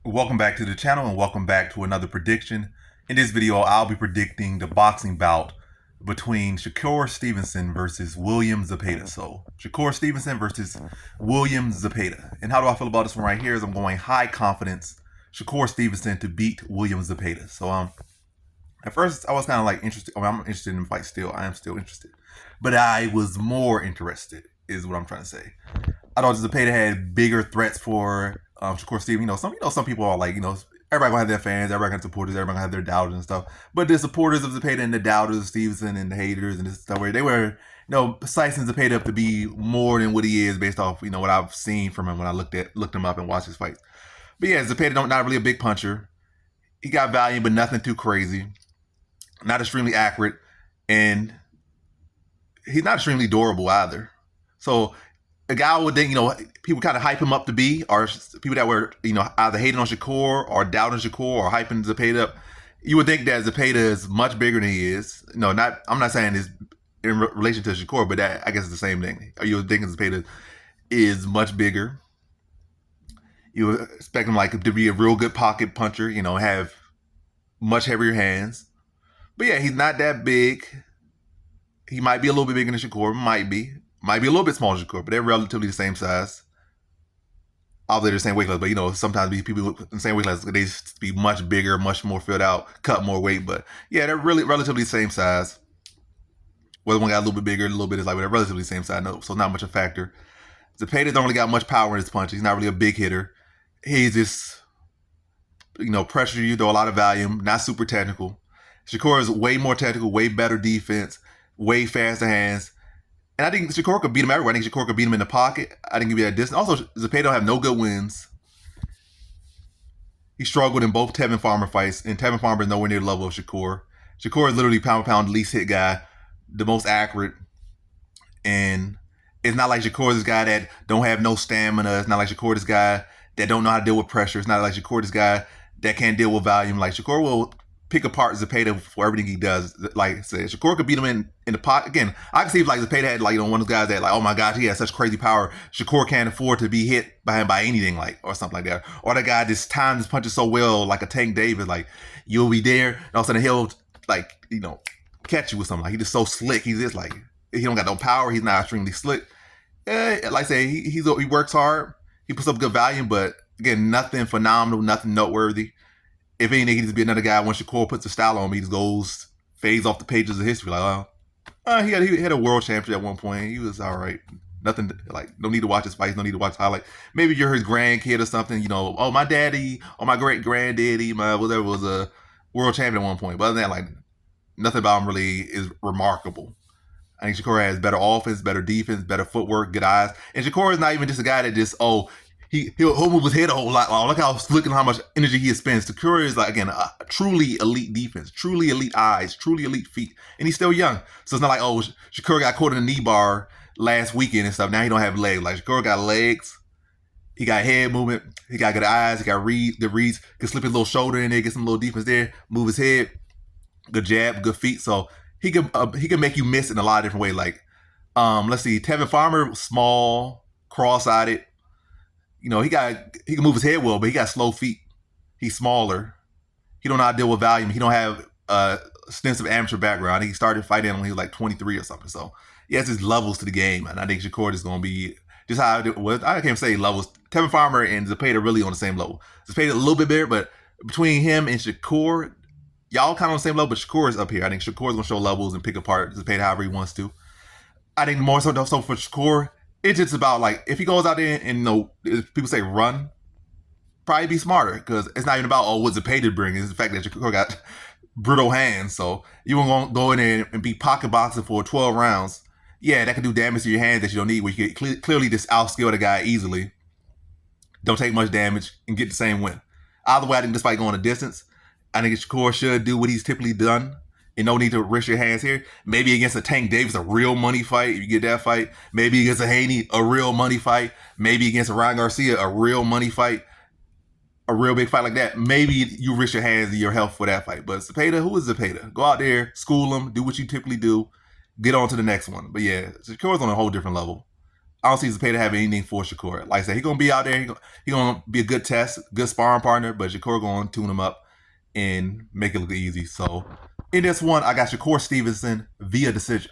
Welcome back to the channel and welcome back to another prediction. In this video, I'll be predicting the boxing bout between Shakur Stevenson versus William Zepada. So, Shakur Stevenson versus William Zepada. And how do I feel about this one right here is I'm going high confidence Shakur Stevenson to beat William Zepada. So, at first I was kind of like interested. I'm interested in the fight still. I am still interested. But I was more interested is what I'm trying to say. I thought Zepada had bigger threats for Shakur Stevenson. Some people are like, everybody gonna have their fans, everybody gonna have supporters, everybody gonna have their doubters and stuff. But the supporters of Zepada and the doubters of Stevenson and the haters and this stuff, where they were, slicing Zepada up to be more than what he is based off, what I've seen from him when I looked him up and watched his fights. But yeah, Zepada not really a big puncher. He got volume, but nothing too crazy. Not extremely accurate, and he's not extremely durable either. So a guy would think, people kind of hype him up to be, or people that were, either hating on Shakur or doubting Shakur or hyping Zepada up. You would think that Zepada is much bigger than he is. I'm not saying this in relation to Shakur, but I guess it's the same thing. You would think Zepada is much bigger. You would expect him to be a real good pocket puncher, have much heavier hands. But yeah, he's not that big. He might be a little bit bigger than Shakur, might be a little bit smaller than Shakur, but they're relatively the same size. Obviously, they're the same weight class, but sometimes these people in the same weight class, they be much bigger, much more filled out, cut more weight. But yeah, they're really relatively the same size. Whether one got a little bit bigger, a little bit is they're relatively the same size, so not much a factor. Zepada don't really got much power in his punch. He's not really a big hitter. He's just, pressure you, throw a lot of volume, not super technical. Shakur is way more technical, way better defense, way faster hands. And I think Shakur could beat him everywhere. I think Shakur could beat him in the pocket. I think he'd be at distance. Also, Zepada don't have no good wins. He struggled in both Tevin Farmer fights, and Tevin Farmer is nowhere near the level of Shakur. Shakur is literally pound for pound the least hit guy, the most accurate. And it's not like Shakur is this guy that don't have no stamina. It's not like Shakur is this guy that don't know how to deal with pressure. It's not like Shakur is this guy that can't deal with volume. Like Shakur will pick apart Zepada for everything he does. Like I said, Shakur could beat him in the pot. Again, I can see if Zepada had one of those guys that oh my gosh, he has such crazy power. Shakur can't afford to be hit by him by anything or something like that. Or the guy just times his punches so well, like a Tank Davis, you'll be there, and all of a sudden he'll catch you with something. He's just so slick. He's just he don't got no power. He's not extremely slick. Like I say, he works hard. He puts up good volume, but again, nothing phenomenal, nothing noteworthy. If anything, he just be another guy. Once Shakur puts a style on him, he just fades off the pages of history. He had a world championship at one point. He was all right. Nothing no need to watch his fights. No need to watch highlights. Maybe you're his grandkid or something. Oh my daddy, or my great granddaddy, my whatever was a world champion at one point. But other than that, nothing about him really is remarkable. I think Shakur has better offense, better defense, better footwork, good eyes. And Shakur is not even just a guy that just he'll move his head a whole lot. Oh, look how slick and how much energy he spends. Shakur is again a truly elite defense, truly elite eyes, truly elite feet, and he's still young. So it's not like Shakur got caught in a knee bar last weekend and stuff. Now he don't have legs. Shakur got legs, he got head movement, he got good eyes, he got the reads, can slip his little shoulder in there, get some little defense there, move his head, good jab, good feet. So he can make you miss in a lot of different ways. Let's see, Tevin Farmer, small, cross-eyed. He can move his head well, but he got slow feet. He's smaller. He don't know how to deal with volume. He don't have extensive amateur background. He started fighting when he was 23 or something. So he has his levels to the game, and I think Shakur is going to be just how it was. I can't say levels. Tevin Farmer and Zepada are really on the same level. Zepada a little bit bigger, but between him and Shakur, y'all kind of on the same level, but Shakur is up here. I think Shakur is going to show levels and pick apart Zepada however he wants to. I think more so for Shakur, it's just about if he goes out there and if people say run, probably be smarter, because it's not even about what Zepada brings. It's the fact that Shakur got brittle hands. So you won't go in there and be pocket boxing for 12 rounds. Yeah, that can do damage to your hands that you don't need, where you can clearly just outskill the guy easily. Don't take much damage and get the same win. Either way, I think this fight going a distance. I think Shakur should do what he's typically done. And no need to risk your hands here. Maybe against a Tank Davis, a real money fight, if you get that fight. Maybe against a Haney, a real money fight. Maybe against a Ryan Garcia, a real money fight. A real big fight like that. Maybe you risk your hands and your health for that fight. But Zepada, who is Zepada? Go out there, school him, do what you typically do, get on to the next one. But yeah, Shakur's on a whole different level. I don't see Zepada having anything for Shakur. Like I said, he's gonna be out there. He's gonna be a good test, good sparring partner. But Shakur gonna tune him up and make it look easy. So in this one, I got Shakur Stevenson via decision.